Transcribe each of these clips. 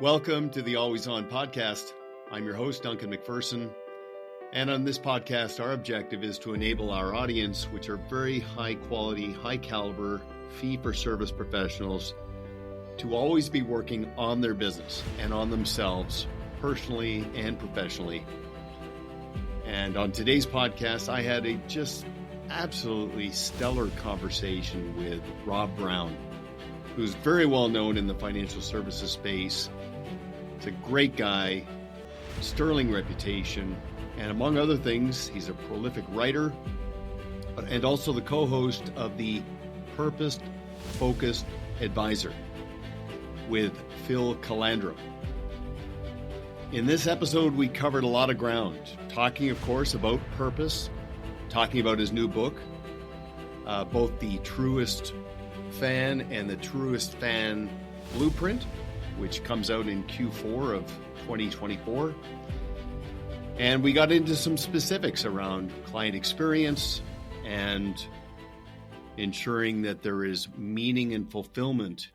Welcome to the Always On podcast. I'm your host, Duncan MacPherson. And on this podcast, our objective is to enable our audience, which are very high quality, high caliber, fee-for-service professionals, to always be working on their business and on themselves, personally and professionally. And on today's podcast, I had a just absolutely stellar conversation with Rob Brown, who's very well known in the financial services space. He's a great guy, sterling reputation, and among other things, he's a prolific writer and also the co-host of the Purpose Focused Advisor with Phil Calandra. In this episode, we covered a lot of ground, talking, of course, about purpose, talking about his new book, both the Truest Fan and the Truest Fan Blueprint, which comes out in Q4 of 2024. And we got into some specifics around client experience and ensuring that there is meaning and fulfillment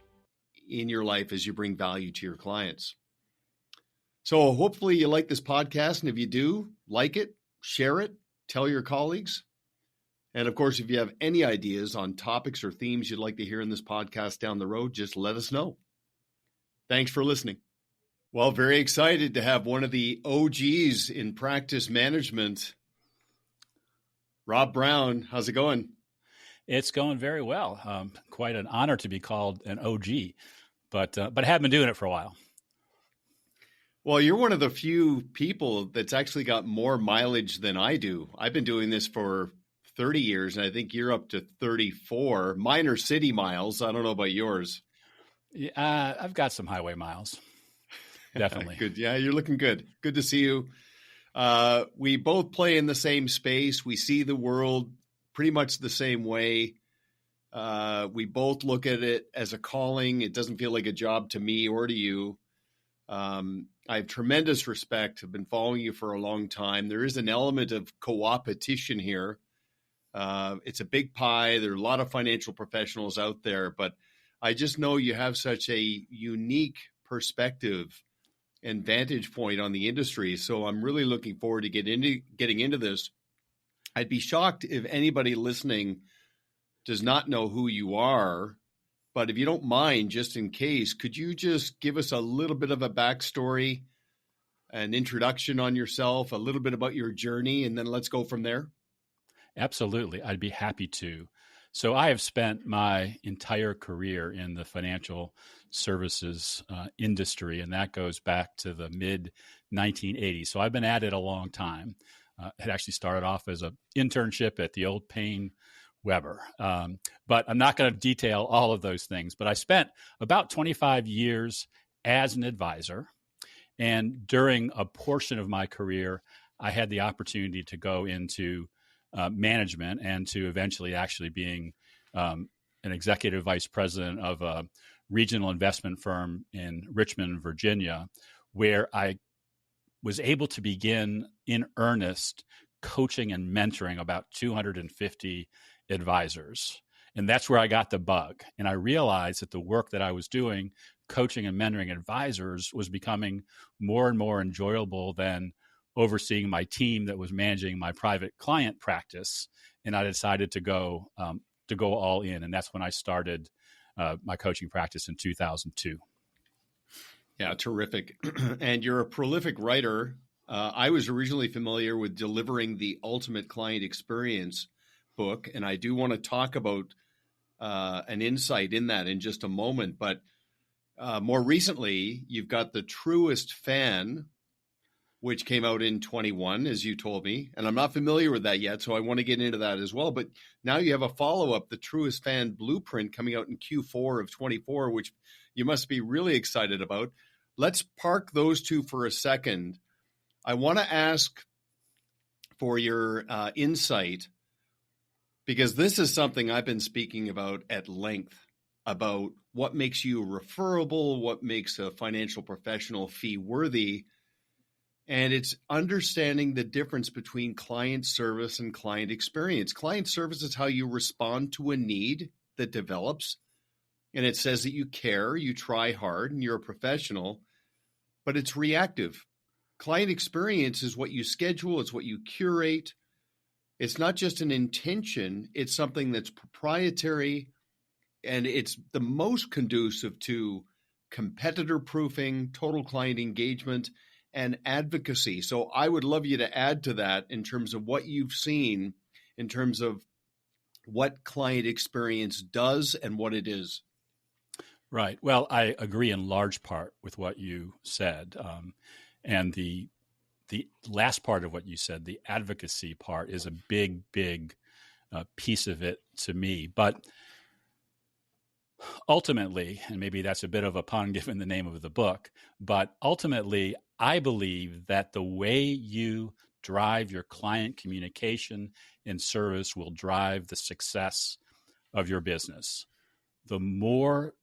in your life as you bring value to your clients. So hopefully you like this podcast. And if you do, like it, share it, tell your colleagues. And of course, if you have any ideas on topics or themes you'd like to hear in this podcast down the road, just let us know. Thanks for listening. Well, very excited to have one of the OGs in practice management, Rob Brown. How's it going? It's going very well. Quite an honor to be called an OG, but I have been doing it for a while. Well, you're one of the few people that's actually got more mileage than I do. I've been doing this for 30 years, and I think you're up to 34. Mine are city miles. I don't know about yours. Yeah, I've got some highway miles. Definitely. Good. Yeah, you're looking good. Good to see you. We both play in the same space. We see the world pretty much the same way. We both look at it as a calling. It doesn't feel like a job to me or to you. I have tremendous respect. I've been following you for a long time. There is an element of co-opetition here. It's a big pie. There are a lot of financial professionals out there, but I just know you have such a unique perspective and vantage point on the industry. So I'm really looking forward to getting into this. I'd be shocked if anybody listening does not know who you are, but if you don't mind, just in case, could you just give us a little bit of a backstory, an introduction on yourself, a little bit about your journey, and then let's go from there? Absolutely. I'd be happy to. So I have spent my entire career in the financial services industry, and that goes back to the mid-1980s. So I've been at it a long time. It actually started off as an internship at the old Payne Weber. But I'm not going to detail all of those things. But I spent about 25 years as an advisor. And during a portion of my career, I had the opportunity to go into management and to eventually actually being an executive vice president of a regional investment firm in Richmond, Virginia, where I was able to begin in earnest coaching and mentoring about 250 advisors. And that's where I got the bug. And I realized that the work that I was doing, coaching and mentoring advisors, was becoming more and more enjoyable than overseeing my team that was managing my private client practice. And I decided to go all in. And that's when I started my coaching practice in 2002. Yeah, terrific. And you're a prolific writer. I was originally familiar with Delivering the Ultimate Client Experience book, and I do want to talk about an insight in that in just a moment. But more recently, you've got The Truest Fan, which came out in 21, as you told me. And I'm not familiar with that yet, so I want to get into that as well. But now you have a follow-up, The Truest Fan Blueprint, coming out in Q4 of 24, which you must be really excited about. Let's park those two for a second. I want to ask for your insight, because this is something I've been speaking about at length, about what makes you referable, what makes a financial professional fee worthy. And it's understanding the difference between client service and client experience. Client service is how you respond to a need that develops. And it says that you care, you try hard, and you're a professional. but it's reactive. Client experience is what you schedule, it's what you curate. It's not just an intention, it's something that's proprietary, and it's the most conducive to competitor proofing, total client engagement, and advocacy. So I would love you to add to that in terms of what you've seen in terms of what client experience does and what it is. Right. Well, I agree in large part with what you said. And the last part of what you said, the advocacy part, is a big piece of it to me. But ultimately, and maybe that's a bit of a pun given the name of the book, but ultimately, I believe that the way you drive your client communication and service will drive the success of your business. The more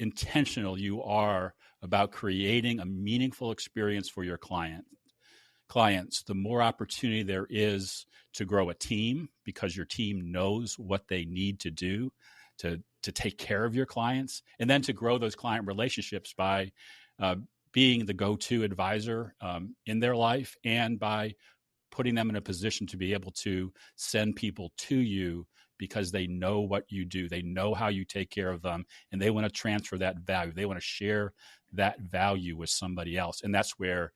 intentional you are about creating a meaningful experience for your clients, the more opportunity there is to grow a team, because your team knows what they need to do to take care of your clients, and then to grow those client relationships by being the go-to advisor in their life, and by putting them in a position to be able to send people to you because they know what you do. They know how you take care of them, and they want to transfer that value. They want to share that value with somebody else. And that's where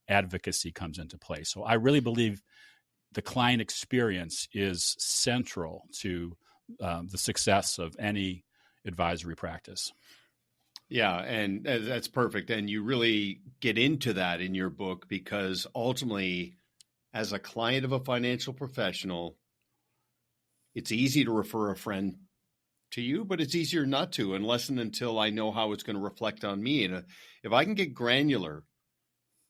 advocacy comes into play. So I really believe the client experience is central to the success of any advisory practice. Yeah, and that's perfect. And you really get into that in your book, because ultimately, as a client of a financial professional, it's easy to refer a friend to you, but it's easier not to, unless and until I know how it's going to reflect on me. And if I can get granular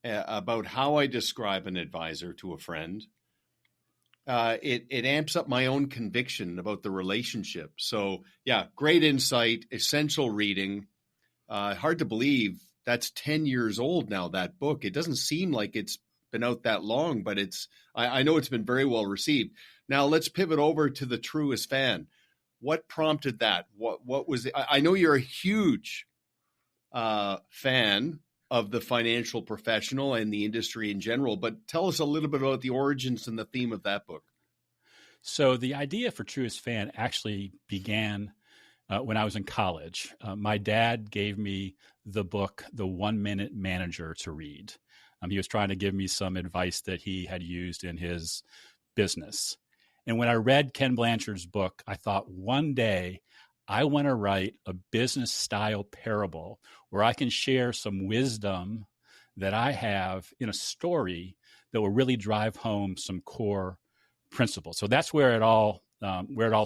about how I describe an advisor to a friend, it amps up my own conviction about the relationship. So yeah, great insight, essential reading. Hard to believe that's 10 years old now, that book. It doesn't seem like it's been out that long, but I know it's been very well received. Now let's pivot over to The Truest Fan. What prompted that? What was it? I know you're a huge fan of the financial professional and the industry in general, but tell us a little bit about the origins and the theme of that book. So the idea for Truest Fan actually began when I was in college. My dad gave me the book, The 1 Minute Manager, to read. He was trying to give me some advice that he had used in his business. And when I read Ken Blanchard's book, I thought, one day I want to write a business style parable where I can share some wisdom that I have in a story that will really drive home some core principles. So that's where it all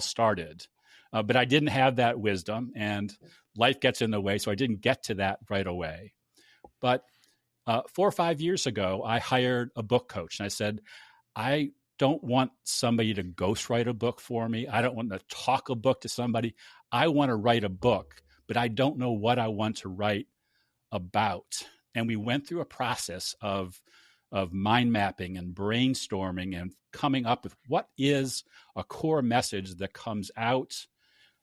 started. But I didn't have that wisdom, and life gets in the way, so I didn't get to that right away. But 4 or 5 years ago, I hired a book coach, and I said, I don't want somebody to ghostwrite a book for me. I don't want to talk a book to somebody. I want to write a book, but I don't know what I want to write about. And we went through a process of mind mapping and brainstorming and coming up with what is a core message that comes out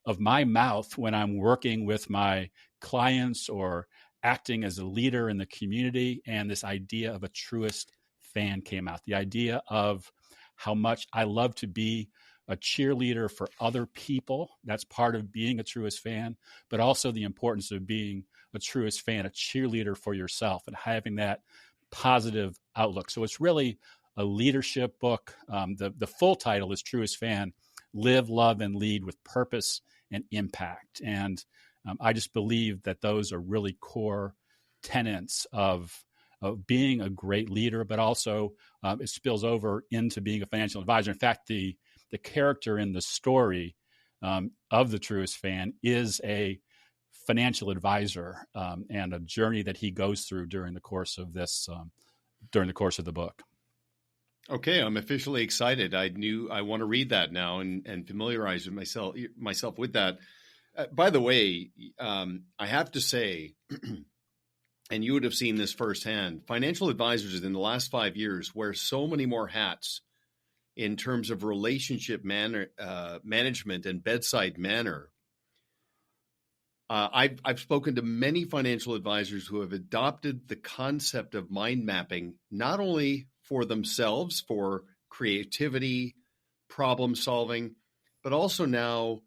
of my mouth when I'm working with my clients or acting as a leader in the community. And this idea of a truest fan came out. The idea of how much I love to be a cheerleader for other people. That's part of being a truest fan, but also the importance of being a truest fan, a cheerleader for yourself, and having that positive outlook. So it's really a leadership book. The full title is Truest Fan: Live, Love, and Lead with Purpose and Impact. And I just believe that those are really core tenets of being a great leader, but also it spills over into being a financial advisor. In fact, the character in the story of The Truest Fan is a financial advisor, and a journey that he goes through during the course of the book. Okay, I'm officially excited. I want to read that now and familiarize myself with that. By the way, I have to say, and you would have seen this firsthand, financial advisors in the last 5 years wear so many more hats in terms of relationship management and bedside manner. I've spoken to many financial advisors who have adopted the concept of mind mapping, not only for themselves, for creativity, problem solving, but also now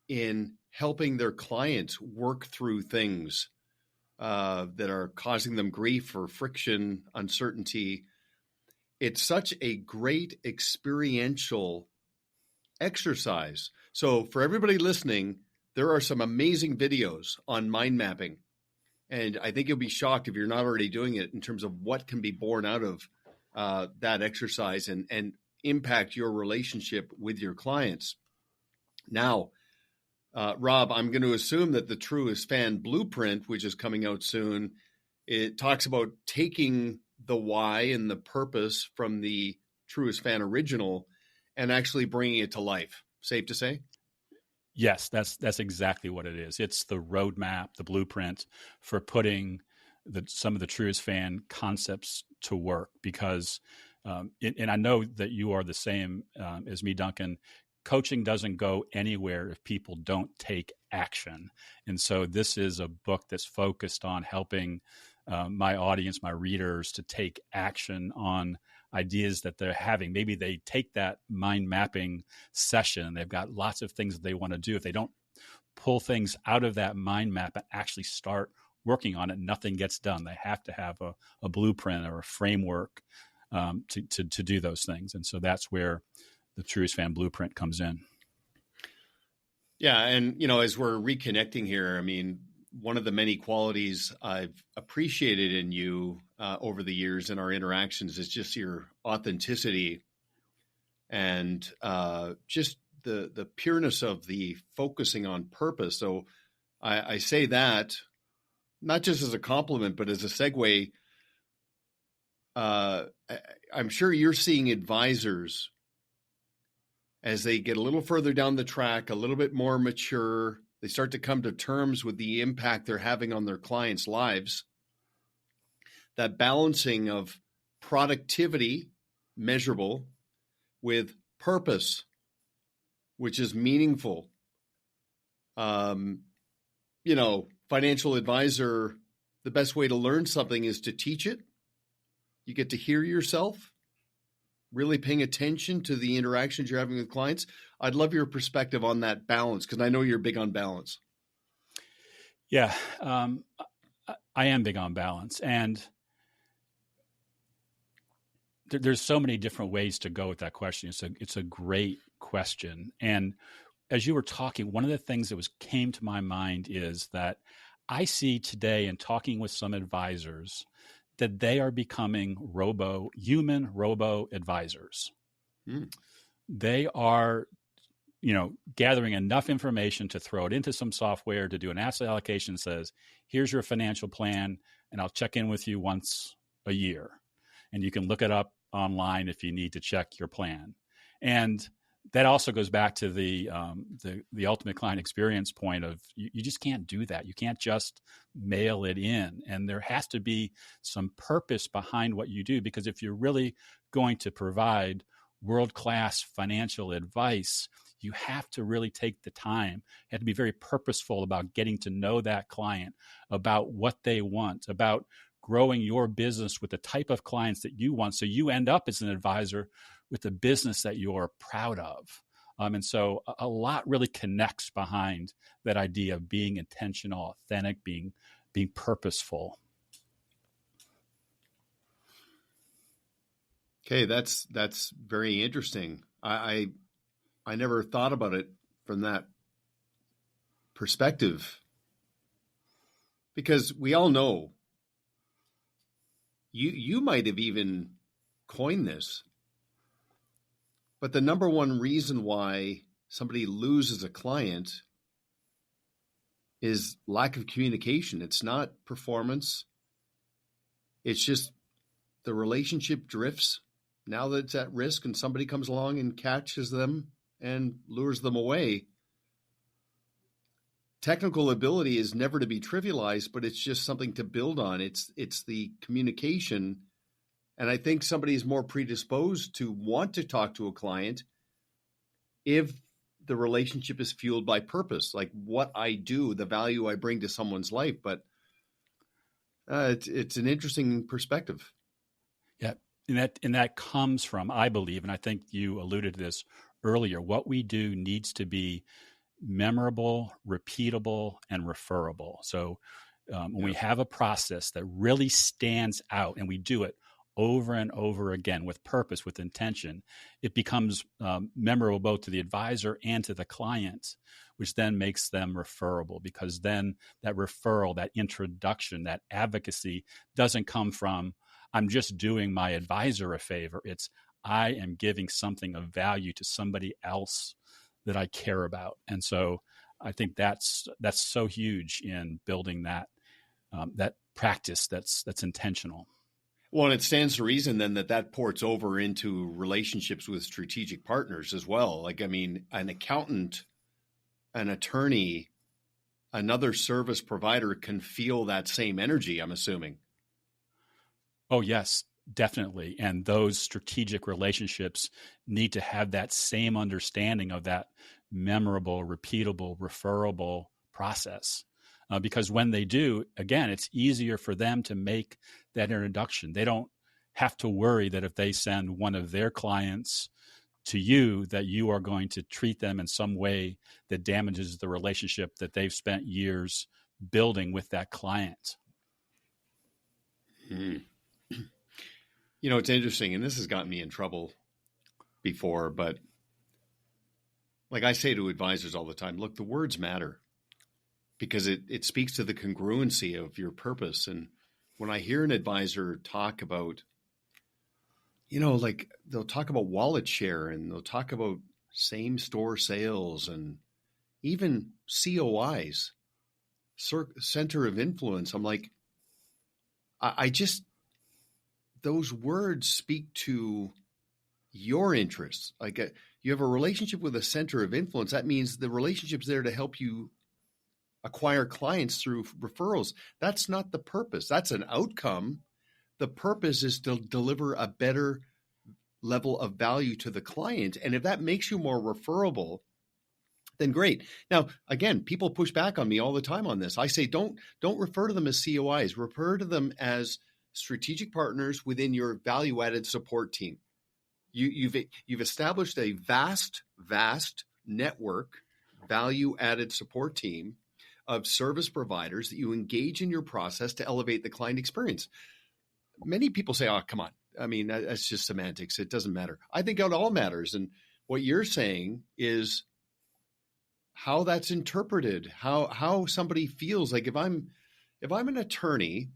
in helping their clients work through things that are causing them grief or friction, uncertainty. It's such a great experiential exercise. So for everybody listening, there are some amazing videos on mind mapping. And I think you'll be shocked if you're not already doing it in terms of what can be born out of that exercise and impact your relationship with your clients. Now, Rob, I'm going to assume that the Truist Fan Blueprint, which is coming out soon, it talks about taking the why and the purpose from the Truist Fan original and actually bringing it to life. Safe to say? Yes, that's exactly what it is. It's the roadmap, the blueprint for putting some of the Truist Fan concepts to work. Because, and I know that you are the same as me, Duncan. Coaching doesn't go anywhere if people don't take action. And so this is a book that's focused on helping my audience, my readers, to take action on ideas that they're having. Maybe they take that mind mapping session. They've got lots of things that they want to do. If they don't pull things out of that mind map and actually start working on it, nothing gets done. They have to have a blueprint or a framework to do those things. And so that's where the Truist Fan Blueprint comes in. Yeah. And, as we're reconnecting here, I mean, one of the many qualities I've appreciated in you over the years in our interactions is just your authenticity and just the pureness of the focusing on purpose. So I say that not just as a compliment, but as a segue. I'm sure you're seeing advisors as they get a little further down the track, a little bit more mature, they start to come to terms with the impact they're having on their clients' lives. That balancing of productivity, measurable, with purpose, which is meaningful. Financial advisor, the best way to learn something is to teach it. You get to hear yourself, really paying attention to the interactions you're having with clients. I'd love your perspective on that balance, because I know you're big on balance. Yeah, I am big on balance. And there's so many different ways to go with that question. It's a great question. And as you were talking, one of the things that came to my mind is that I see today in talking with some advisors that they are becoming human robo advisors. They are, gathering enough information to throw it into some software to do an asset allocation. Says, here's your financial plan, and I'll check in with you once a year. And you can look it up online if you need to check your plan. And that also goes back to the ultimate client experience point of you just can't do that. You can't just mail it in. And there has to be some purpose behind what you do, because if you're really going to provide world-class financial advice, you have to really take the time. You have to be very purposeful about getting to know that client, about what they want, about growing your business with the type of clients that you want. So you end up as an advisor with a business that you're proud of. And so a lot really connects behind that idea of being intentional, authentic, being purposeful. Okay, that's very interesting. I never thought about it from that perspective, because we all know you might have even coined this, but the number one reason why somebody loses a client is lack of communication. It's not performance. It's just the relationship drifts. Now that it's at risk and somebody comes along and catches them and lures them away. Technical ability is never to be trivialized, but it's just something to build on. It's the communication. And I think somebody is more predisposed to want to talk to a client if the relationship is fueled by purpose, like what I do, the value I bring to someone's life. But it's an interesting perspective. Yeah, and that comes from, I believe, and I think you alluded to this earlier. What we do needs to be memorable, repeatable, and referable. So when we have a process that really stands out and we do it over and over again with purpose, with intention, it becomes memorable both to the advisor and to the client, which then makes them referable, because then that referral, that introduction, that advocacy doesn't come from, I'm just doing my advisor a favor. It's, I am giving something of value to somebody else that I care about. And so I think that's so huge in building that that practice that's intentional. Well, and it stands to reason then that ports over into relationships with strategic partners as well. Like, I mean, an accountant, an attorney, another service provider can feel that same energy, I'm assuming. Oh, yes, definitely. And those strategic relationships need to have that same understanding of that memorable, repeatable, referable process. Because when they do, again, it's easier for them to make that introduction. They don't have to worry that if they send one of their clients to you, that you are going to treat them in some way that damages the relationship that they've spent years building with that client. Mm-hmm. You know, it's interesting, and this has gotten me in trouble before, but like I say to advisors all the time, look, the words matter, because it speaks to the congruency of your purpose. And when I hear an advisor talk about, you know, like they'll talk about wallet share and they'll talk about same store sales and even COIs, center of influence. I'm like, I just, those words speak to your interests. Like you have a relationship with a center of influence. That means the relationship's there to help you acquire clients through referrals. That's not the purpose. That's an outcome. The purpose is to deliver a better level of value to the client. And if that makes you more referable, then great. Now, again, people push back on me all the time on this. I say, don't refer to them as COIs. Refer to them as strategic partners within your value-added support team. You've established a vast network value-added support team of service providers that you engage in your process to elevate the client experience. Many people say, oh, come on. I mean, that's just semantics. It doesn't matter. I think it all matters. And what you're saying is how that's interpreted, how somebody feels. Like if I'm an attorney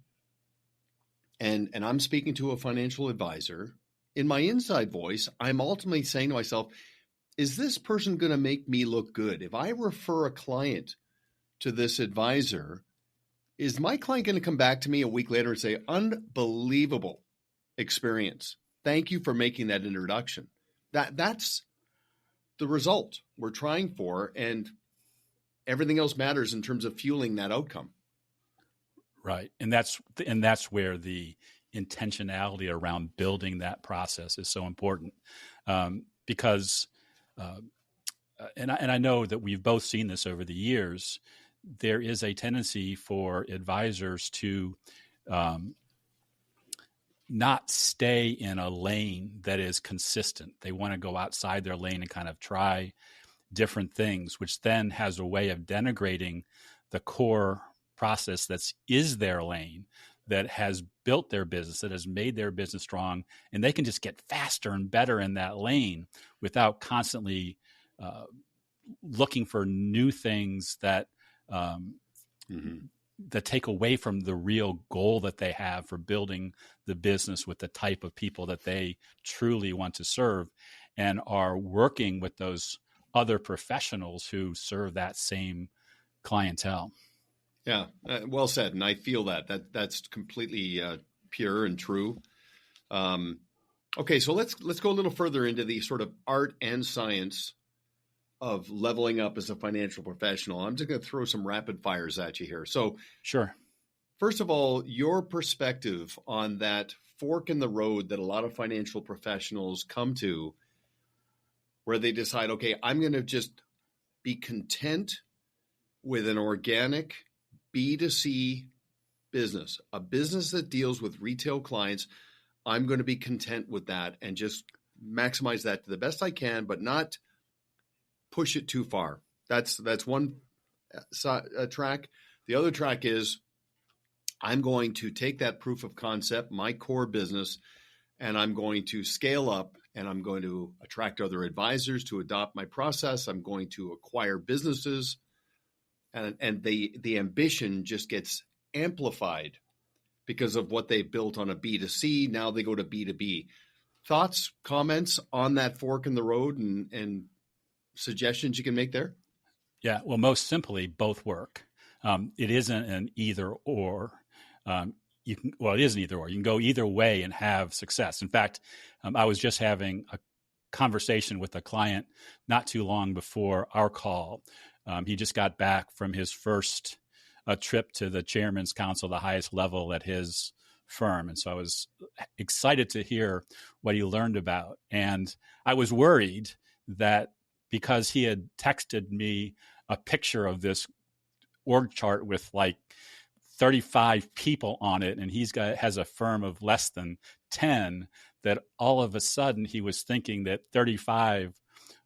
and I'm speaking to a financial advisor, in my inside voice, I'm ultimately saying to myself, is this person going to make me look good? If I refer a client to this advisor, is my client going to come back to me a week later and say, unbelievable experience. Thank you for making that introduction. That's the result we're trying for, and everything else matters in terms of fueling that outcome. Right. And that's where the intentionality around building that process is so important. Because and I know that we've both seen this over the years, there is a tendency for advisors to not stay in a lane that is consistent. They want to go outside their lane and kind of try different things, which then has a way of denigrating the core process that is their lane, that has built their business, that has made their business strong, and they can just get faster and better in that lane without constantly looking for new things that that take away from the real goal that they have for building the business with the type of people that they truly want to serve, and are working with those other professionals who serve that same clientele. Yeah, well said. And I feel that's completely pure and true. Okay, so let's go a little further into the sort of art and science of leveling up as a financial professional. I'm just going to throw some rapid fires at you here. So, sure. First of all, your perspective on that fork in the road that a lot of financial professionals come to, where they decide, okay, I'm going to just be content with an organic B2C business, a business that deals with retail clients. I'm going to be content with that and just maximize that to the best I can, but not push it too far. That's one track. The other track is I'm going to take that proof of concept, my core business, and I'm going to scale up, and I'm going to attract other advisors to adopt my process. I'm going to acquire businesses, and the ambition just gets amplified because of what they've built on a B2C. Now they go to B2B. Thoughts, comments on that fork in the road, and suggestions you can make there? Yeah, well, most simply, both work. It isn't an either or. It is an either or. You can go either way and have success. In fact, I was just having a conversation with a client not too long before our call. He just got back from his first trip to the chairman's council, the highest level at his firm. And so I was excited to hear what he learned about. And I was worried that because he had texted me a picture of this org chart with like 35 people on it, and has a firm of less than 10, that all of a sudden he was thinking that 35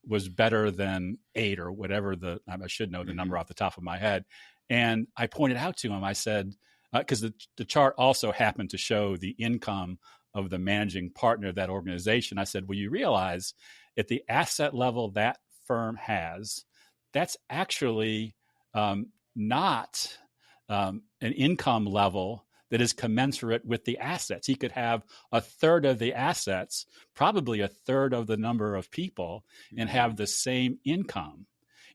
was better than 8 or whatever I should know the number off the top of my head. And I pointed out to him, I said, because the chart also happened to show the income of the managing partner of that organization. I said, well, you realize at the asset level that firm has, that's actually not an income level that is commensurate with the assets. He could have a third of the assets, probably a third of the number of people, and have the same income.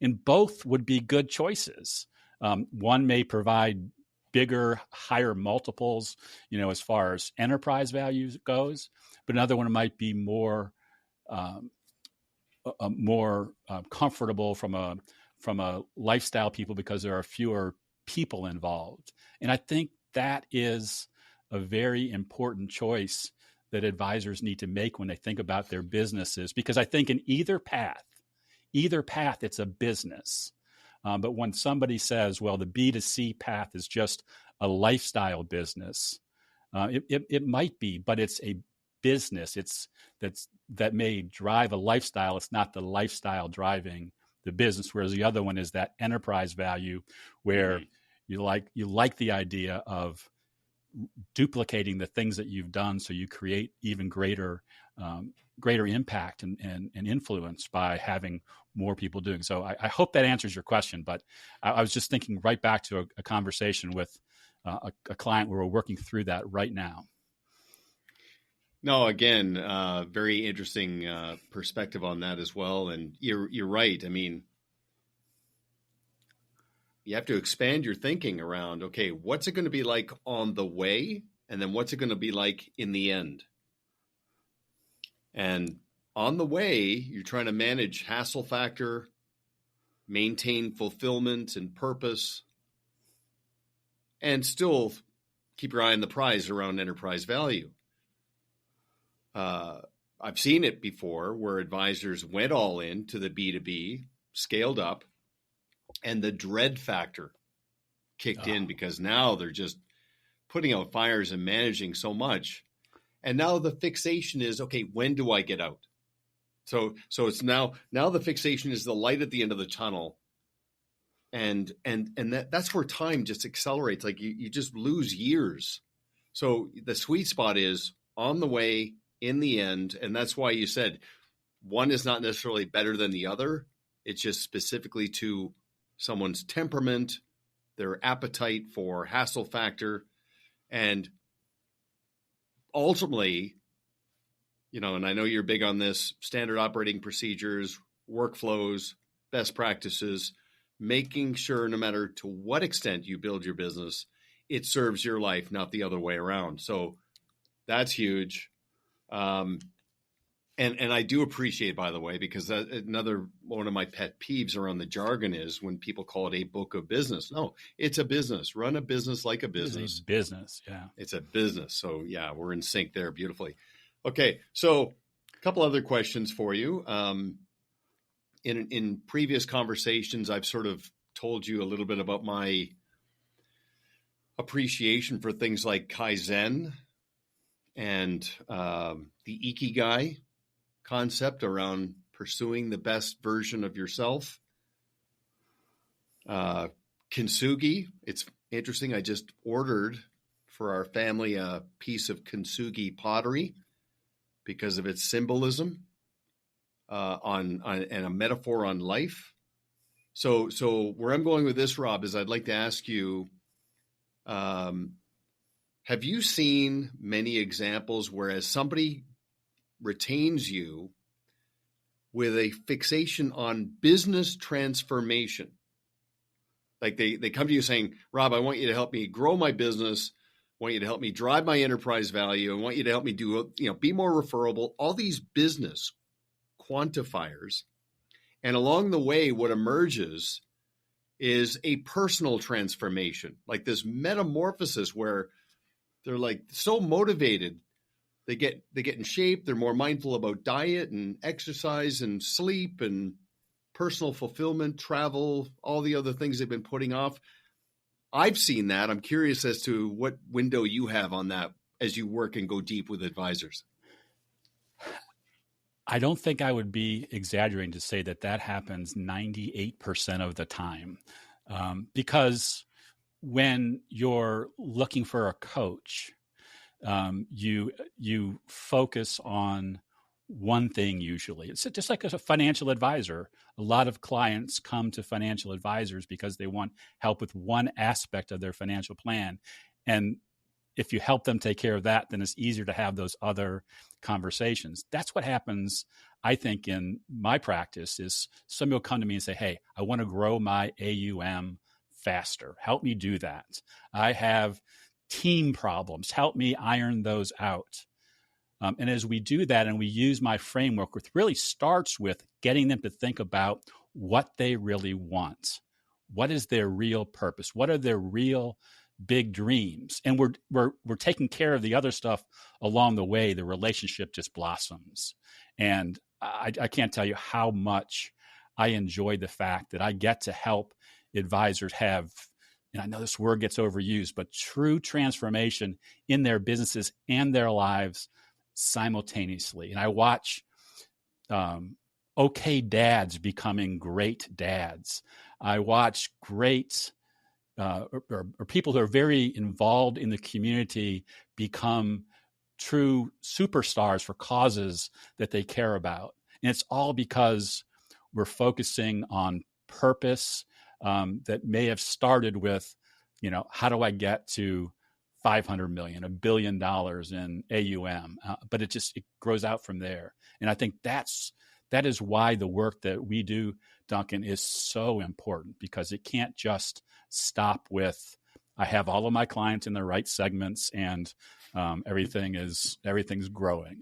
And both would be good choices. One may provide bigger, higher multiples, as far as enterprise value goes, but another one might be more comfortable from a lifestyle people because there are fewer people involved. And I think that is a very important choice that advisors need to make when they think about their businesses, because I think in either path, it's a business. But when somebody says, well, the B2C path is just a lifestyle business, it might be, but it's a business. That may drive a lifestyle. It's not the lifestyle driving the business, whereas the other one is that enterprise value where you like the idea of duplicating the things that you've done, so you create even greater impact and influence by having more people doing. So I hope that answers your question, but I was just thinking right back to a conversation with a client where we're working through that right now. No, again, very interesting perspective on that as well. And you're right. I mean, you have to expand your thinking around, okay, what's it going to be like on the way? And then what's it going to be like in the end? And on the way, you're trying to manage hassle factor, maintain fulfillment and purpose, and still keep your eye on the prize around enterprise value. I've seen it before where advisors went all in to the B2B, scaled up, and the dread factor kicked in because now they're just putting out fires and managing so much. And now the fixation is, okay, when do I get out? So it's now the fixation is the light at the end of the tunnel. And that's where time just accelerates. Like you just lose years. So the sweet spot is on the way, in the end. And that's why you said one is not necessarily better than the other. It's just specifically to someone's temperament, their appetite for hassle factor, and ultimately, and I know you're big on this, standard operating procedures, workflows, best practices, making sure no matter to what extent you build your business, it serves your life, not the other way around. So that's huge. And I do appreciate, by the way, because another one of my pet peeves around the jargon is when people call it a book of business. No, it's a business. Run a business like a business. It's a business, yeah. It's a business. So, yeah, we're in sync there beautifully. Okay, so a couple other questions for you. in previous conversations, I've sort of told you a little bit about my appreciation for things like Kaizen and the Ikigai concept around pursuing the best version of yourself. Kintsugi, it's interesting. I just ordered for our family a piece of kintsugi pottery because of its symbolism and a metaphor on life. So where I'm going with this, Rob, is I'd like to ask you, have you seen many examples whereas somebody retains you with a fixation on business transformation? Like they come to you saying, Rob, I want you to help me grow my business. I want you to help me drive my enterprise value. I want you to help me do, be more referable, all these business quantifiers. And along the way, what emerges is a personal transformation, like this metamorphosis where they're like so motivated. They get in shape. They're more mindful about diet and exercise and sleep and personal fulfillment, travel, all the other things they've been putting off. I've seen that. I'm curious as to what window you have on that as you work and go deep with advisors. I don't think I would be exaggerating to say that happens 98% of the time, because when you're looking for a coach, you focus on one thing usually. It's just like a financial advisor. A lot of clients come to financial advisors because they want help with one aspect of their financial plan. And if you help them take care of that, then it's easier to have those other conversations. That's what happens, I think, in my practice is somebody will come to me and say, hey, I want to grow my AUM faster. Help me do that. I have team problems. Help me iron those out. And as we do that and we use my framework, which really starts with getting them to think about what they really want. What is their real purpose? What are their real big dreams? And we're taking care of the other stuff along the way. The relationship just blossoms. And I can't tell you how much I enjoy the fact that I get to help advisors have, and I know this word gets overused, but true transformation in their businesses and their lives simultaneously. And I watch okay dads becoming great dads. I watch great or people who are very involved in the community become true superstars for causes that they care about. And it's all because we're focusing on purpose that may have started with, how do I get to 500 million, $1 billion in AUM, but it grows out from there. And I think that is why the work that we do, Duncan, is so important, because it can't just stop with, I have all of my clients in the right segments and everything's growing.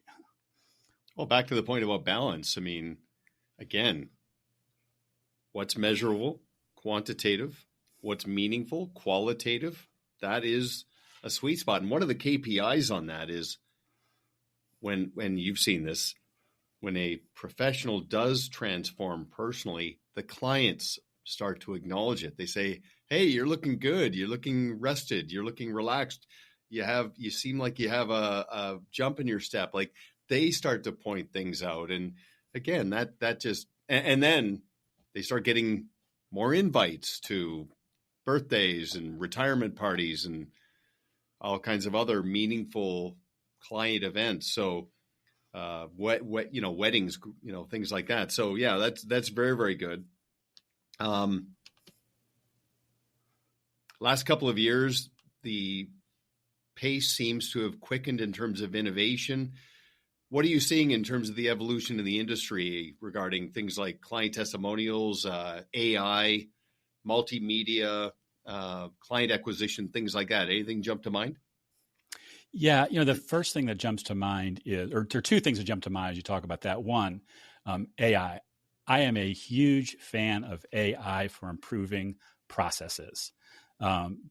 Well, back to the point about balance. I mean, again, what's measurable, quantitative, what's meaningful, qualitative, that is a sweet spot. And one of the KPIs on that is when you've seen this, when a professional does transform personally, the clients start to acknowledge it. They say, hey, you're looking good. You're looking rested. You're looking relaxed. You seem like you have a jump in your step. Like they start to point things out. And again, that just, and then they start getting more invites to birthdays and retirement parties and all kinds of other meaningful client events. So, weddings, things like that. So yeah, that's very, very good. Last couple of years, the pace seems to have quickened in terms of innovation. What are you seeing in terms of the evolution in the industry regarding things like client testimonials, AI, multimedia, client acquisition, things like that? Anything jump to mind? Yeah, the first thing that jumps to mind is, or there are two things that jump to mind as you talk about that. One, AI. I am a huge fan of AI for improving processes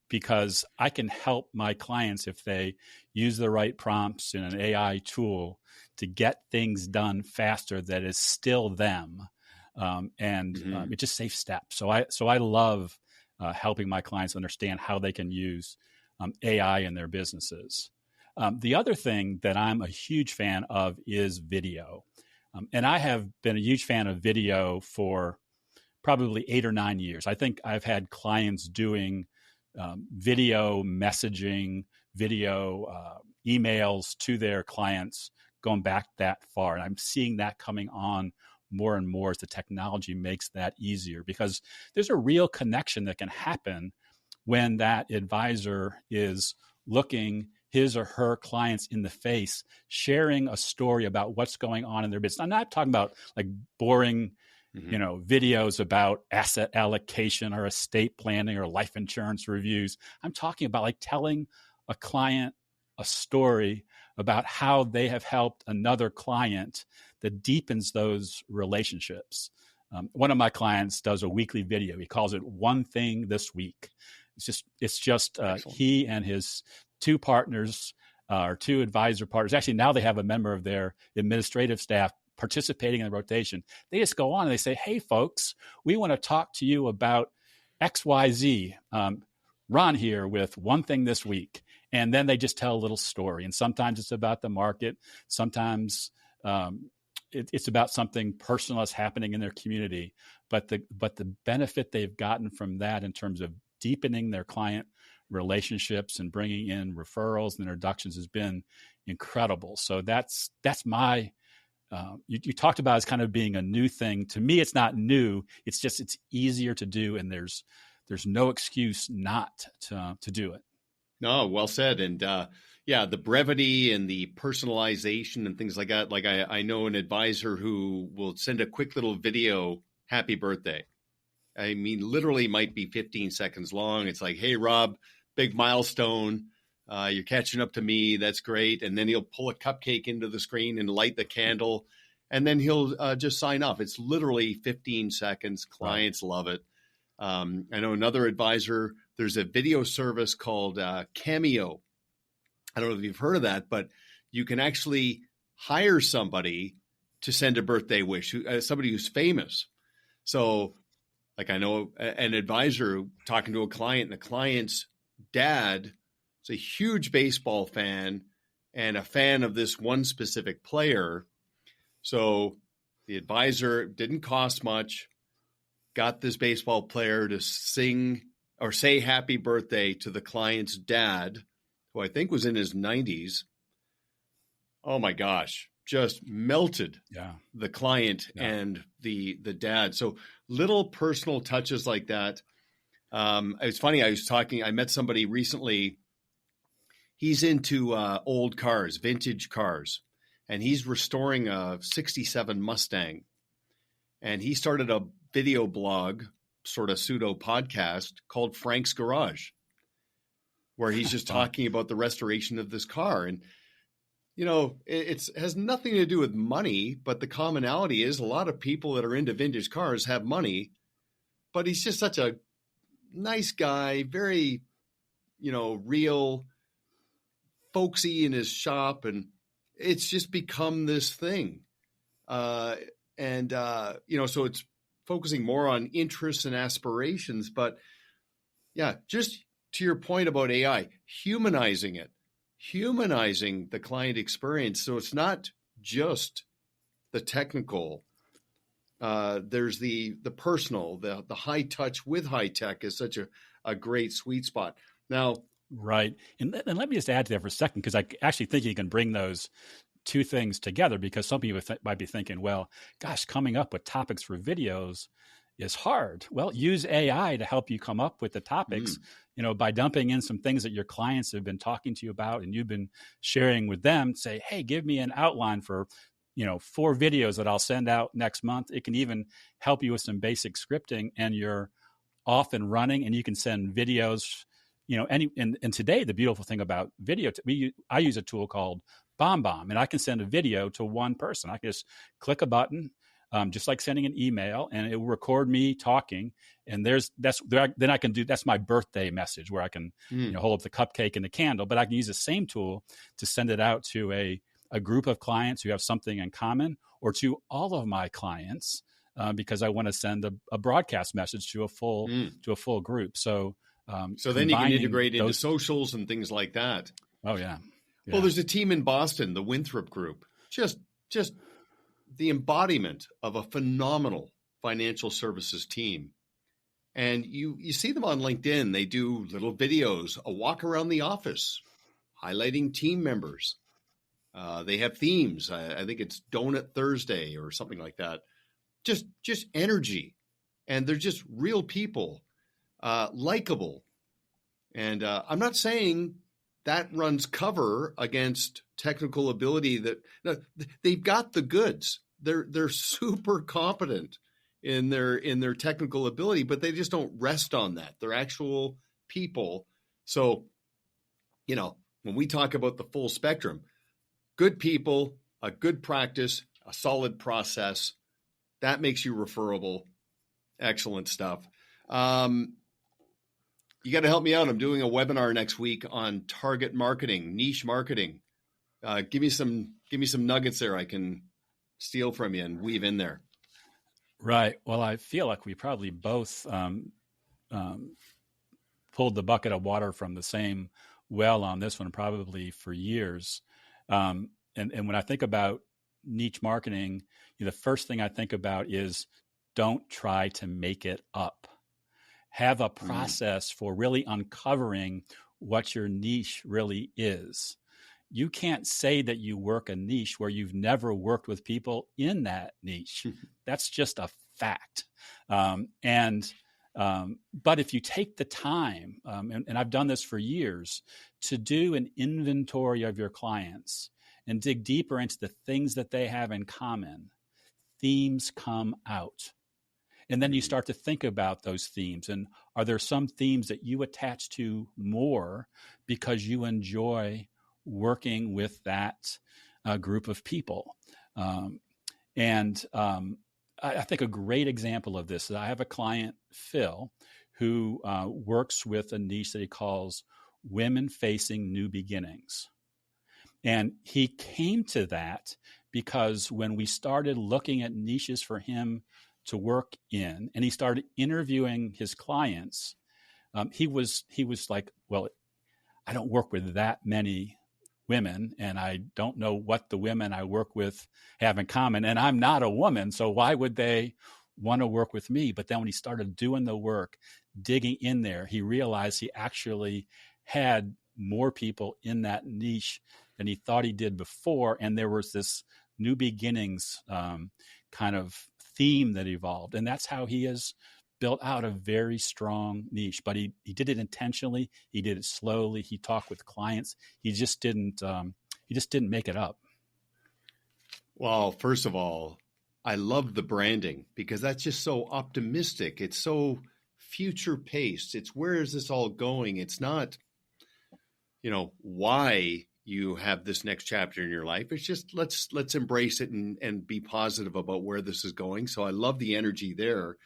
because I can help my clients if they use the right prompts in an AI tool to get things done faster that is still them. It just saves steps. So I love helping my clients understand how they can use AI in their businesses. The other thing that I'm a huge fan of is video. And I have been a huge fan of video for probably 8 or 9 years. I think I've had clients doing video messaging, video emails to their clients going back that far. And I'm seeing that coming on more and more as the technology makes that easier, because there's a real connection that can happen when that advisor is looking his or her clients in the face, sharing a story about what's going on in their business. I'm not talking about like boring, videos about asset allocation or estate planning or life insurance reviews. I'm talking about like telling a client a story about how they have helped another client that deepens those relationships. One of my clients does a weekly video. He calls it One Thing This Week. It's just he and his two partners or two advisor partners. Actually, now they have a member of their administrative staff participating in the rotation. They just go on and they say, hey, folks, we want to talk to you about XYZ. Ron here with One Thing This Week. And then they just tell a little story. And sometimes it's about the market. Sometimes it's about something personal that's happening in their community. But the benefit they've gotten from that in terms of deepening their client relationships and bringing in referrals and introductions has been incredible. So that's my, you talked about as kind of being a new thing. To me, it's not new. It's just, it's easier to do. And there's no excuse not to do it. No, well said. And the brevity and the personalization and things like that. Like I know an advisor who will send a quick little video, happy birthday. I mean, literally might be 15 seconds long. It's like, hey, Rob, big milestone. You're catching up to me. That's great. And then he'll pull a cupcake into the screen and light the candle. And then he'll just sign off. It's literally 15 seconds. Clients love it. I know another advisor, there's a video service called Cameo. I don't know if you've heard of that, but you can actually hire somebody to send a birthday wish, somebody who's famous. So like I know an advisor talking to a client, and the client's dad is a huge baseball fan and a fan of this one specific player. So the advisor didn't cost much, got this baseball player to sing or say happy birthday to the client's dad, who I think was in his 90s. Oh my gosh, just melted the client and the dad. So little personal touches like that. It's funny, I met somebody recently. He's into old cars, vintage cars, and he's restoring a 67 Mustang. And he started a video blog, sort of pseudo podcast called Frank's Garage, where he's just talking about the restoration of this car. And, it has nothing to do with money, but the commonality is a lot of people that are into vintage cars have money, but he's just such a nice guy, very, real, folksy in his shop. And it's just become this thing. So it's focusing more on interests and aspirations, but just to your point about AI, humanizing the client experience. So it's not just the technical. There's the personal, the high touch with high tech is such a great sweet spot. Now, right. And let me just add to that for a second, because I actually think you can bring those two things together, because some people might be thinking, well, gosh, coming up with topics for videos is hard. Well, use AI to help you come up with the topics, by dumping in some things that your clients have been talking to you about and you've been sharing with them. Say, hey, give me an outline for, 4 videos that I'll send out next month. It can even help you with some basic scripting, and you're off and running, and you can send videos, and today the beautiful thing about video, I use a tool called BombBomb, and I can send a video to one person. I can just click a button, just like sending an email, and it will record me talking. And then I can do, that's my birthday message where I can hold up the cupcake and the candle, but I can use the same tool to send it out to a group of clients who have something in common, or to all of my clients because I want to send a broadcast message to a full group. So so then you can integrate into those socials and things like that. Oh yeah. Well, there's a team in Boston, the Winthrop Group, just the embodiment of a phenomenal financial services team. And you see them on LinkedIn. They do little videos, a walk around the office, highlighting team members. They have themes. I think it's Donut Thursday or something like that. Just energy. And they're just real people, likable. And I'm not saying that runs cover against technical ability. They've got the goods. They're super competent in their technical ability, but they just don't rest on that. They're actual people. So, when we talk about the full spectrum, good people, a good practice, a solid process, that makes you referable. Excellent stuff. You got to help me out. I'm doing a webinar next week on target marketing, niche marketing. Give me some nuggets there I can steal from you and weave in there. Right. Well, I feel like we probably both pulled the bucket of water from the same well on this one, probably for years. And when I think about niche marketing, the first thing I think about is don't try to make it up. Have a process for really uncovering what your niche really is. You can't say that you work a niche where you've never worked with people in that niche. That's just a fact. But if you take the time, and I've done this for years, to do an inventory of your clients and dig deeper into the things that they have in common, themes come out. And then you start to think about those themes. And are there some themes that you attach to more because you enjoy working with that group of people? I think a great example of this is I have a client, Phil, who works with a niche that he calls women facing new beginnings. And he came to that because when we started looking at niches for him to work in, and he started interviewing his clients, he was like, well, I don't work with that many women, and I don't know what the women I work with have in common, and I'm not a woman, so why would they want to work with me? But then when he started doing the work, digging in there, he realized he actually had more people in that niche than he thought he did before, and there was this new beginnings kind of theme that evolved, and that's how he has built out a very strong niche. But he did it intentionally. He did it slowly. He talked with clients. He just didn't make it up. Well, first of all, I love the branding because that's just so optimistic. It's so future paced. It's where is this all going? It's not, why you have this next chapter in your life. It's just let's embrace it and be positive about where this is going. So I love the energy there.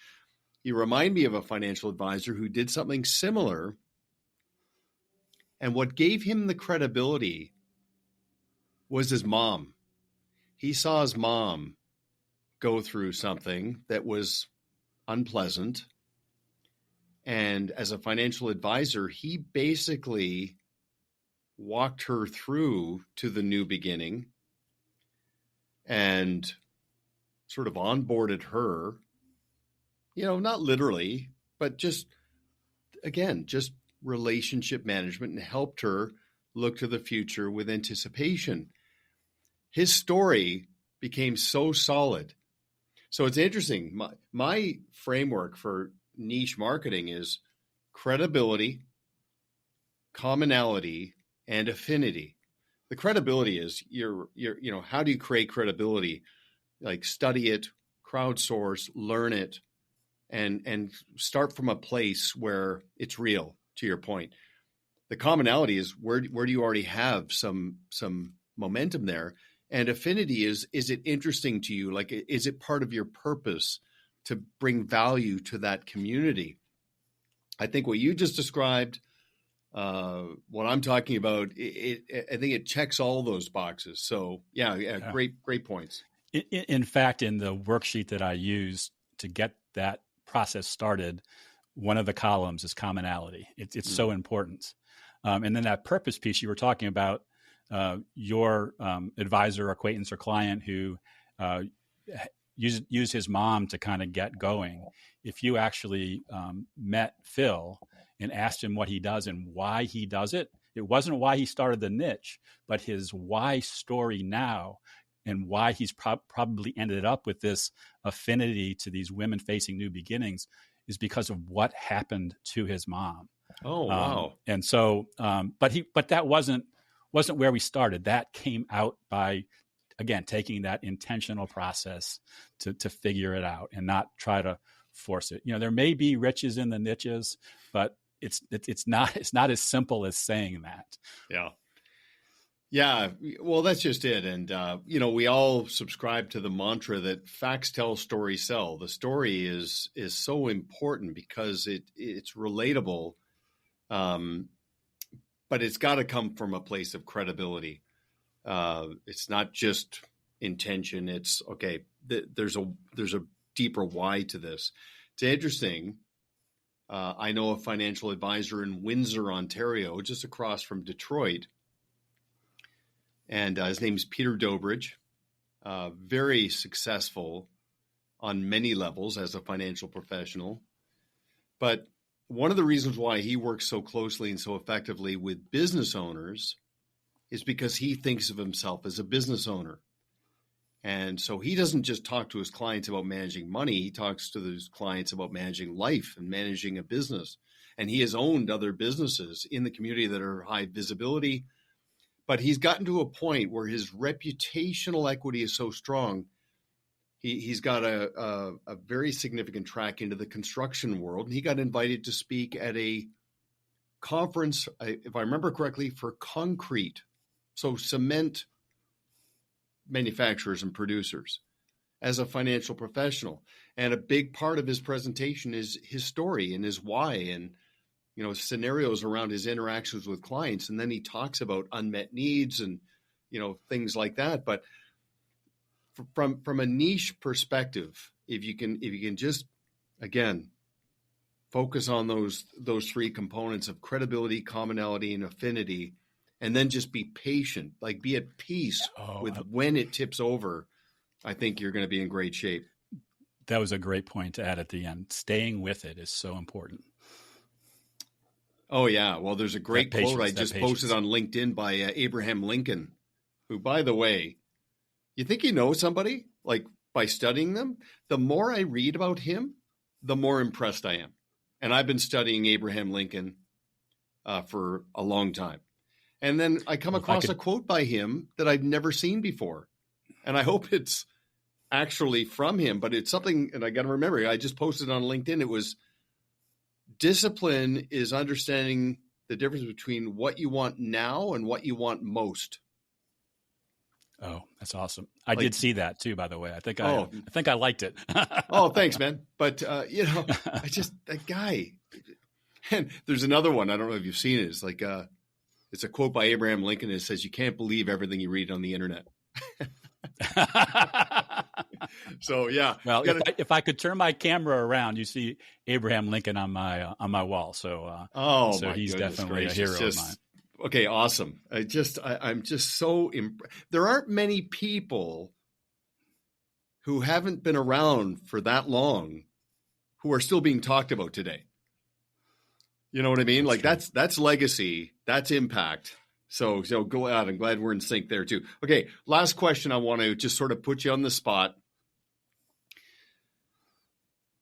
You remind me of a financial advisor who did something similar. And what gave him the credibility was his mom. He saw his mom go through something that was unpleasant. And as a financial advisor, he basically walked her through to the new beginning and sort of onboarded her, not literally, but just relationship management, and helped her look to the future with anticipation. His story became so solid. So it's interesting. My framework for niche marketing is credibility, commonality, and affinity. The credibility is how do you create credibility? Like study it, crowdsource, learn it, and start from a place where it's real, to your point. The commonality is where do you already have some momentum there? And affinity is it interesting to you? Like, is it part of your purpose to bring value to that community? I think what you just described, what I'm talking about, I think it checks all those boxes. So yeah, great points. In fact, in the worksheet that I use to get that process started, one of the columns is commonality. It's so important. And then that purpose piece you were talking about, your advisor, acquaintance, or client who used his mom to kind of get going. If you actually met Phil and asked him what he does and why he does it, it wasn't why he started the niche, but his why story now and why he's probably ended up with this affinity to these women facing new beginnings is because of what happened to his mom. Oh, wow. And so, but that wasn't where we started. That came out by, again, taking that intentional process to figure it out and not try to force it. There may be riches in the niches, but it's not as simple as saying that. Yeah. Yeah. Well, that's just it. And, we all subscribe to the mantra that facts tell, stories sell. The story is so important because it's relatable. But it's got to come from a place of credibility. It's not just intention. It's okay. There's a deeper why to this. It's interesting. I know a financial advisor in Windsor, Ontario, just across from Detroit. And his name is Peter Dobridge, very successful on many levels as a financial professional. But one of the reasons why he works so closely and so effectively with business owners is because he thinks of himself as a business owner. And so he doesn't just talk to his clients about managing money. He talks to his clients about managing life and managing a business. And he has owned other businesses in the community that are high visibility. But he's gotten to a point where his reputational equity is so strong. He's got a very significant track into the construction world. And he got invited to speak at a conference, if I remember correctly, for concrete. So cement manufacturers and producers as a financial professional. And a big part of his presentation is his story and his why and, scenarios around his interactions with clients. And then he talks about unmet needs and, things like that. But from a niche perspective, if you can just, again, focus on those three components of credibility, commonality, and affinity, and then just be patient, like be at peace with when it tips over, I think you're going to be in great shape. That was a great point to add at the end. Staying with it is so important. Oh, yeah. Well, there's a great quote I just posted on LinkedIn by Abraham Lincoln, who, by the way, you think you know somebody, like by studying them? The more I read about him, the more impressed I am. And I've been studying Abraham Lincoln for a long time. And then I come across a quote by him that I'd never seen before. And I hope it's actually from him, but it's something, and I got to remember, I just posted on LinkedIn. It was, discipline is understanding the difference between what you want now and what you want most. Oh, that's awesome. I did see that too, by the way. I think I liked it. Oh, thanks, man. But, that guy, and there's another one. I don't know if you've seen it. It's like, it's a quote by Abraham Lincoln. It says, "You can't believe everything you read on the internet." So, yeah. Well, if I could turn my camera around, you see Abraham Lincoln on my wall. So, so he's definitely a hero of mine. Okay, awesome. I'm just so there aren't many people who haven't been around for that long who are still being talked about today. You know what I mean? That's legacy, that's impact. So go out. I'm glad we're in sync there too. Okay, last question. I want to just sort of put you on the spot.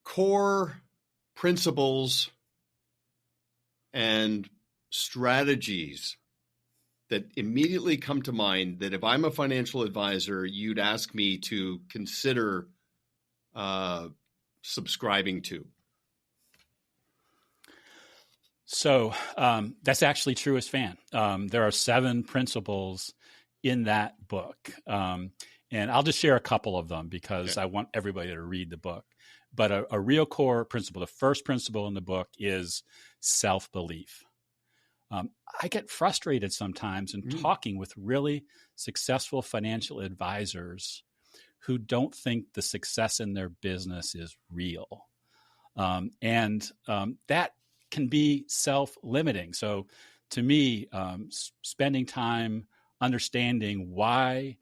Core principles and strategies that immediately come to mind that if I'm a financial advisor, you'd ask me to consider subscribing to. So that's actually true as fan. There are 7 principles in that book. And I'll just share a couple of them because I want everybody to read the book. But a real core principle, the first principle in the book is self-belief. I get frustrated sometimes in talking with really successful financial advisors who don't think the success in their business is real. And that can be self-limiting. So to me, spending time understanding why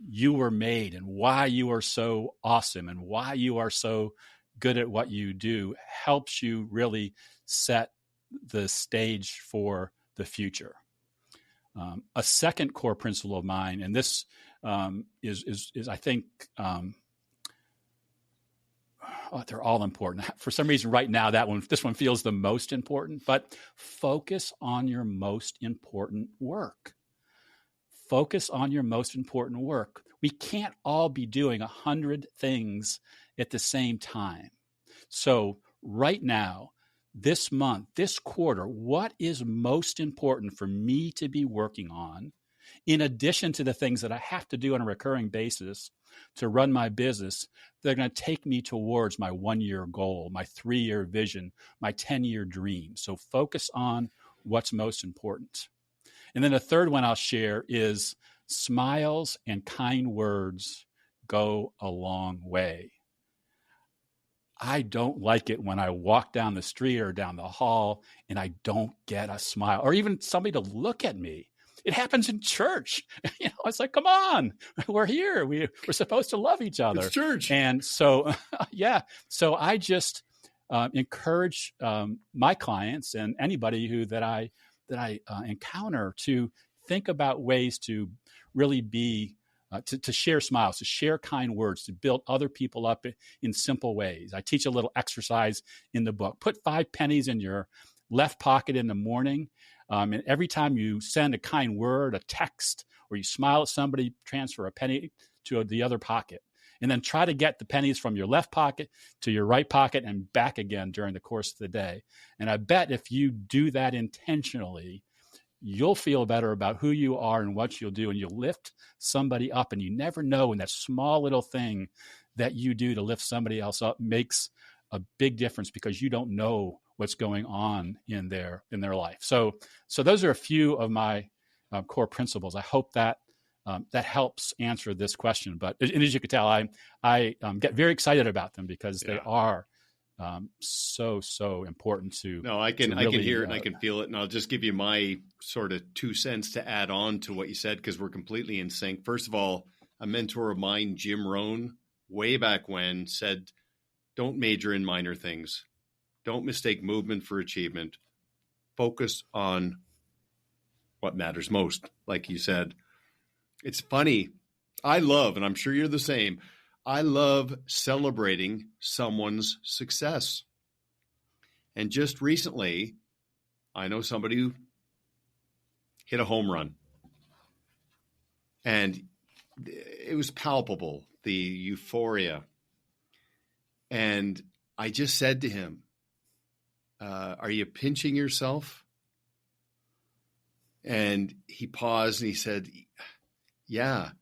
you were made and why you are so awesome and why you are so good at what you do helps you really set the stage for the future. A second core principle of mine, and this is I think, they're all important. For some reason, right now, this one feels the most important. But focus on your most important work. Focus on your most important work. We can't all be doing 100 things at the same time. So right now, this month, this quarter, what is most important for me to be working on, in addition to the things that I have to do on a recurring basis to run my business, they're going to take me towards my 1-year goal, my 3-year vision, my 10-year dream. So focus on what's most important. And then the third one I'll share is smiles and kind words go a long way. I don't like it when I walk down the street or down the hall and I don't get a smile or even somebody to look at me. It happens in church. It's like, come on, we're here. We're supposed to love each other. It's church. And so, So I just encourage my clients and anybody that I encounter to think about ways to really be to share smiles, to share kind words, to build other people up in simple ways. I teach a little exercise in the book. Put 5 pennies in your left pocket in the morning. And every time you send a kind word, a text, or you smile at somebody, transfer a penny to the other pocket. And then try to get the pennies from your left pocket to your right pocket and back again during the course of the day. And I bet if you do that intentionally, you'll feel better about who you are and what you'll do, and you'll lift somebody up. And you never know when that small little thing that you do to lift somebody else up makes a big difference, because you don't know what's going on in their life. So those are a few of my core principles. I hope that that helps answer this question. But as you can tell, I get very excited about them because they are so important to. No, I can hear it and I can feel it, and I'll just give you my sort of 2 cents to add on to what you said, because we're completely in sync. First of all, a mentor of mine, Jim Rohn, way back when, said, "Don't major in minor things. Don't mistake movement for achievement. Focus on what matters most," like you said. It's funny. I love, and I'm sure you're the same, I love celebrating someone's success. And just recently, I know somebody who hit a home run. And it was palpable, the euphoria. And I just said to him, "Are you pinching yourself?" And he paused and he said, "Yeah."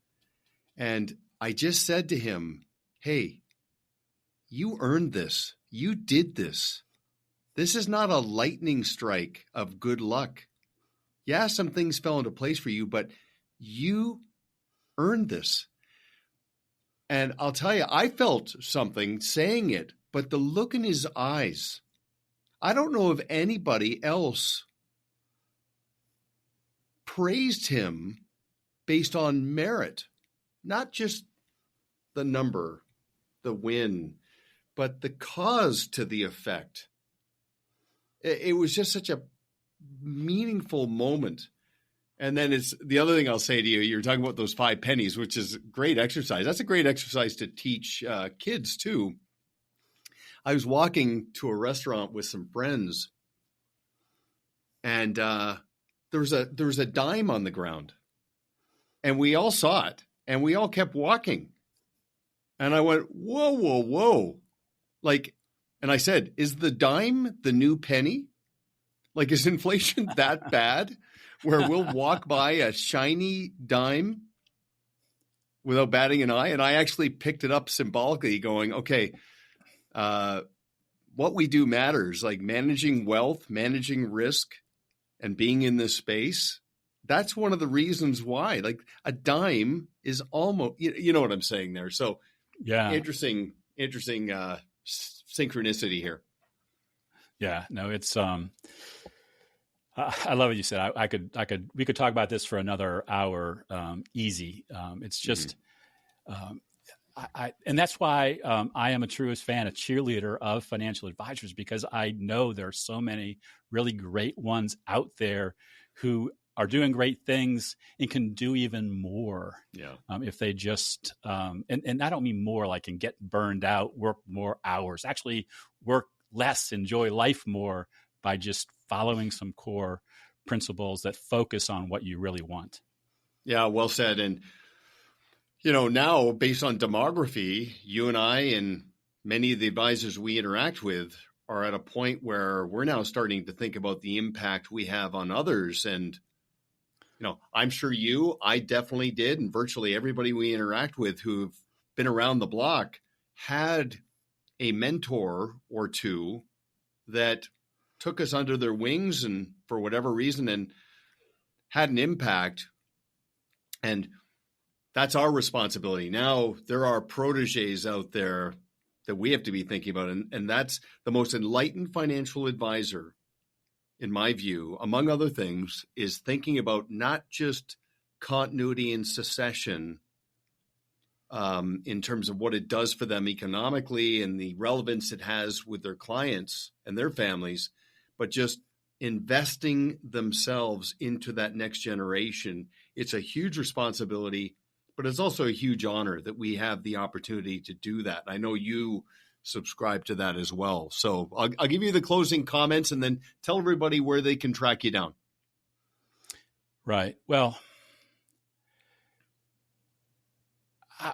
And I just said to him, "Hey, you earned this. You did this. This is not a lightning strike of good luck. Yeah, some things fell into place for you, but you earned this." And I'll tell you, I felt something saying it, but the look in his eyes, I don't know if anybody else praised him based on merit, not just the number, the win, but the cause to the effect. It was just such a meaningful moment. And then it's the other thing I'll say to you, you're talking about those 5 pennies, which is great exercise. That's a great exercise to teach kids too. I was walking to a restaurant with some friends, and there was a dime on the ground, and we all saw it, and we all kept walking. And I went, whoa, whoa, whoa. Like, and I said, "Is the dime the new penny? Like, is inflation that bad where we'll walk by a shiny dime without batting an eye?" And I actually picked it up symbolically going, okay, what we do matters, like managing wealth, managing risk, and being in this space. that's one of the reasons why, like, a dime is almost, you know what I'm saying there. So yeah, interesting synchronicity here. Yeah, no, it's I love what you said. We could talk about this for another hour, easy. It's just, and that's why I am a truest fan, a cheerleader of financial advisors, because I know there are so many really great ones out there who are doing great things and can do even more. Yeah. If they just, and I don't mean more like and get burned out, work more hours, actually work less, enjoy life more by just following some core principles that focus on what you really want. Yeah, well said. And, now based on demography, you and I and many of the advisors we interact with are at a point where we're now starting to think about the impact we have on others. And, I'm sure I definitely did, and virtually everybody we interact with who've been around the block had a mentor or two that took us under their wings and for whatever reason and had an impact. And that's our responsibility. Now there are proteges out there that we have to be thinking about. And that's the most enlightened financial advisor, in my view, among other things, is thinking about not just continuity and succession in terms of what it does for them economically and the relevance it has with their clients and their families, but just investing themselves into that next generation. It's a huge responsibility, but it's also a huge honor that we have the opportunity to do that. I know you subscribe to that as well. So I'll give you the closing comments and then tell everybody where they can track you down. Right. Well,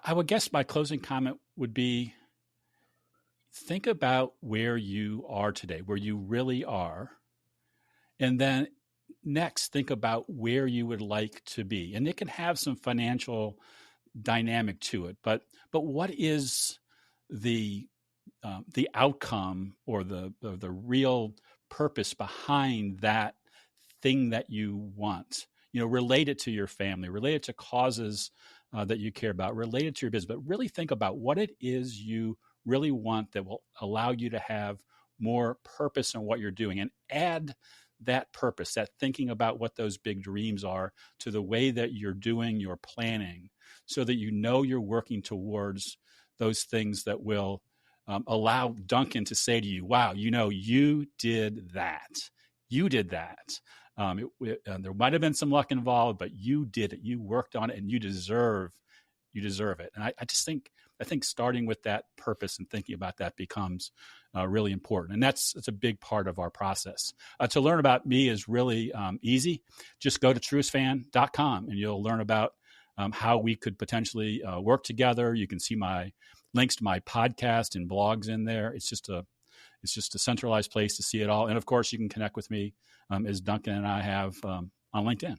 I would guess my closing comment would be, think about where you are today, where you really are. And then next, think about where you would like to be. And it can have some financial dynamic to it. But what is the outcome or the real purpose behind that thing that you want? Related to your family, related to causes that you care about, related to your business, but really think about what it is you really want that will allow you to have more purpose in what you're doing, and add that purpose, that thinking about what those big dreams are, to the way that you're doing your planning, so that you're working towards those things that will allow Duncan to say to you, wow, you did that. You did that. There might have been some luck involved, but you did it. You worked on it, and you deserve it. And I think starting with that purpose and thinking about that becomes really important. And that's a big part of our process. To learn about me is really easy. Just go to truestfan.com and you'll learn about how we could potentially work together. You can see my links to my podcast and blogs in there. It's just a centralized place to see it all. And of course, you can connect with me as Duncan and I have on LinkedIn.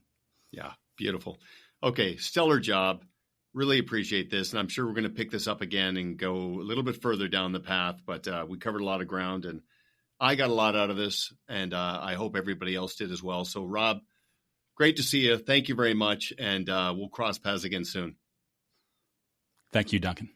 Yeah, beautiful. Okay, stellar job. Really appreciate this. And I'm sure we're going to pick this up again and go a little bit further down the path. But we covered a lot of ground, and I got a lot out of this, and I hope everybody else did as well. So, Rob, great to see you. Thank you very much. And we'll cross paths again soon. Thank you, Duncan.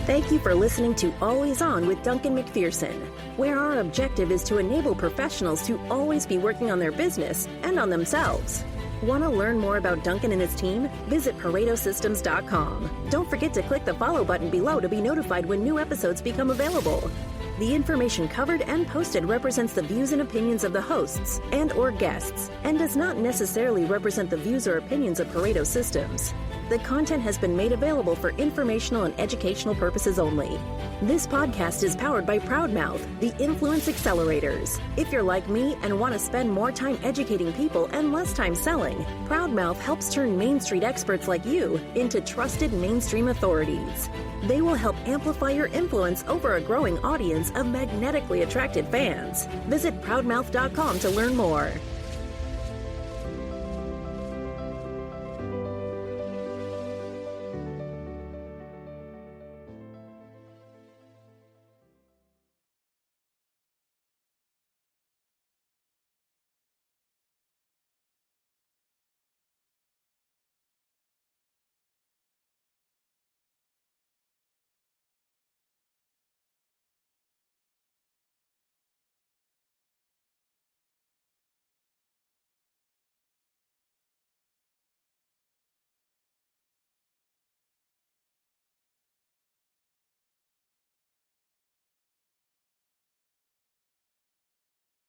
Thank you for listening to Always On with Duncan MacPherson, where our objective is to enable professionals to always be working on their business and on themselves. Want to learn more about Duncan and his team? Visit ParetoSystems.com. Don't forget to click the follow button below to be notified when new episodes become available. The information covered and posted represents the views and opinions of the hosts and/or guests, and does not necessarily represent the views or opinions of Pareto Systems. The content has been made available for informational and educational purposes only. This podcast is powered by Proudmouth, the Influence Accelerators. If you're like me and want to spend more time educating people and less time selling, Proudmouth helps turn Main Street experts like you into trusted mainstream authorities. They will help amplify your influence over a growing audience of magnetically attracted fans. Visit proudmouth.com to learn more.